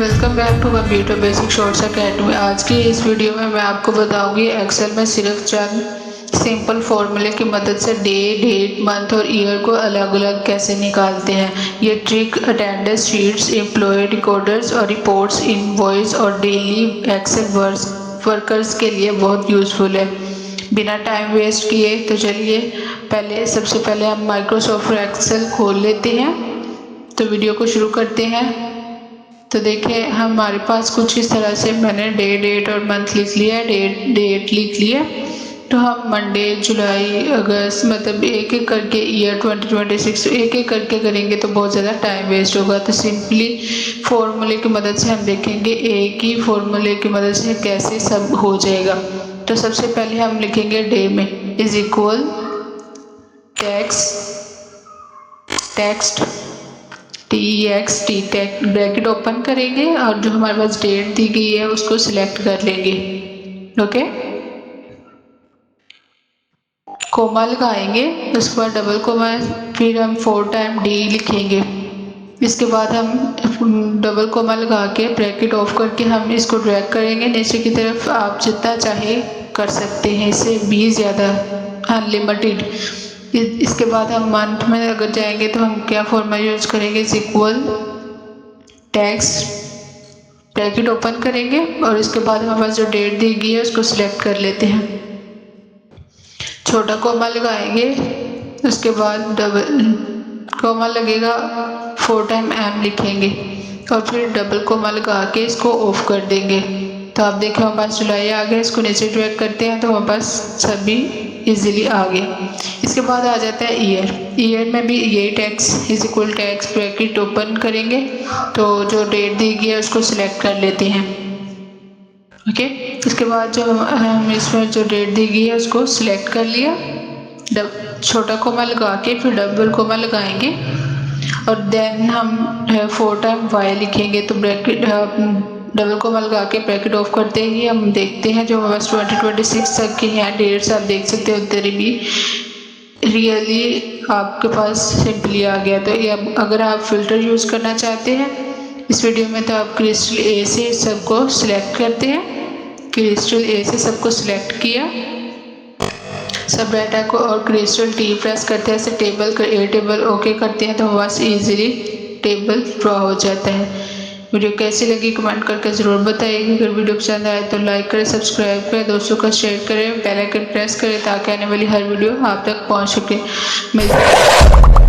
Welcome back to computer basic shorts academy. आज की इस वीडियो में मैं आपको बताऊंगी एक्सेल में सिर्फ चंद सिंपल फॉर्मूले की मदद से डे, डेट, मंथ और ईयर को अलग अलग कैसे निकालते हैं। ये trick attendance sheets, employ recorders और रिपोर्ट्स, इनवॉइस और डेली एक्सेल वर्कर्स के लिए बहुत यूजफुल है। बिना टाइम वेस्ट किए तो चलिए सबसे पहले हम माइक्रोसॉफ्ट एक्सेल खोल लेते हैं। तो वीडियो को शुरू करते हैं। तो देखिए हमारे पास कुछ इस तरह से मैंने डे, डेट और मंथ लिख लिया है, डेट लिख लिया। तो हम मंडे, जुलाई, अगस्त मतलब एक एक करके ईयर 2026 एक एक करके करेंगे तो बहुत ज़्यादा टाइम वेस्ट होगा। तो सिंपली फॉर्मूले की मदद से हम देखेंगे एक ही फॉर्मूले की मदद से कैसे सब हो जाएगा। तो सबसे पहले हम लिखेंगे डे में is equal text TEXT bracket open करेंगे और जो हमारे पास डेट दी गई है उसको सिलेक्ट कर लेंगे। ओके, कोमा लगाएंगे, उसके बाद डबल कोमा, फिर हम 4 टाइम डी लिखेंगे। इसके बाद हम डबल कोमा लगा के ब्रैकेट ऑफ करके हम इसको ड्रैग करेंगे नीचे की तरफ। आप जितना चाहे कर सकते हैं, इससे भी ज़्यादा अनलिमिटेड। इसके बाद हम मंथ में अगर जाएंगे तो हम क्या फॉर्मूला यूज करेंगे, is equal text bracket open करेंगे और इसके बाद हमारे पास जो डेट दी गई है उसको सिलेक्ट कर लेते हैं। छोटा कोमा लगाएंगे, उसके बाद डबल कोमा लगेगा, 4 टाइम एम लिखेंगे और फिर डबल कोमा लगा के इसको ऑफ कर देंगे। तो आप देखें हमारे पास जुलाई आ गया। इसको नीचे ड्रैग करते हैं तो हमारे पास सभी इजीली आ गया। इसके बाद आ जाता है ईयर में भी यही text is equal text bracket open करेंगे तो जो डेट दी गई है उसको सिलेक्ट कर लेते हैं। ओके, इसके बाद जो हम इसमें जो डेट दी गई है उसको सिलेक्ट कर लिया, छोटा कोमा लगा के फिर डबल कोमा लगाएंगे और देन हम 4 टाइम वाई लिखेंगे। तो ब्रैकेट डबल कोमा लगा के ब्रैकेट ऑफ करते ही हम देखते हैं जो हमारे पास 2026 तक के हैं डेट्स, आप देख सकते हो उधर भी रियली आपके पास सिंपली आ गया। तो ये अगर आप फिल्टर यूज़ करना चाहते हैं इस वीडियो में तो आप क्रिस्टल ए से सबको सिलेक्ट करते हैं। क्रिस्टल ए से सबको सिलेक्ट किया सब डाटा को और क्रिस्टल टी प्रेस करते हैं, ऐसे टेबल ओके करते हैं तो हमारे पास इजीली टेबल ड्रॉ हो जाता है। वीडियो कैसी लगी कमेंट करके ज़रूर बताइए। अगर वीडियो पसंद आए तो लाइक करें, सब्सक्राइब करें, दोस्तों का शेयर करें, बेल आइकन प्रेस करें ताकि आने वाली हर वीडियो आप तक पहुंच सके। मिलते हैं।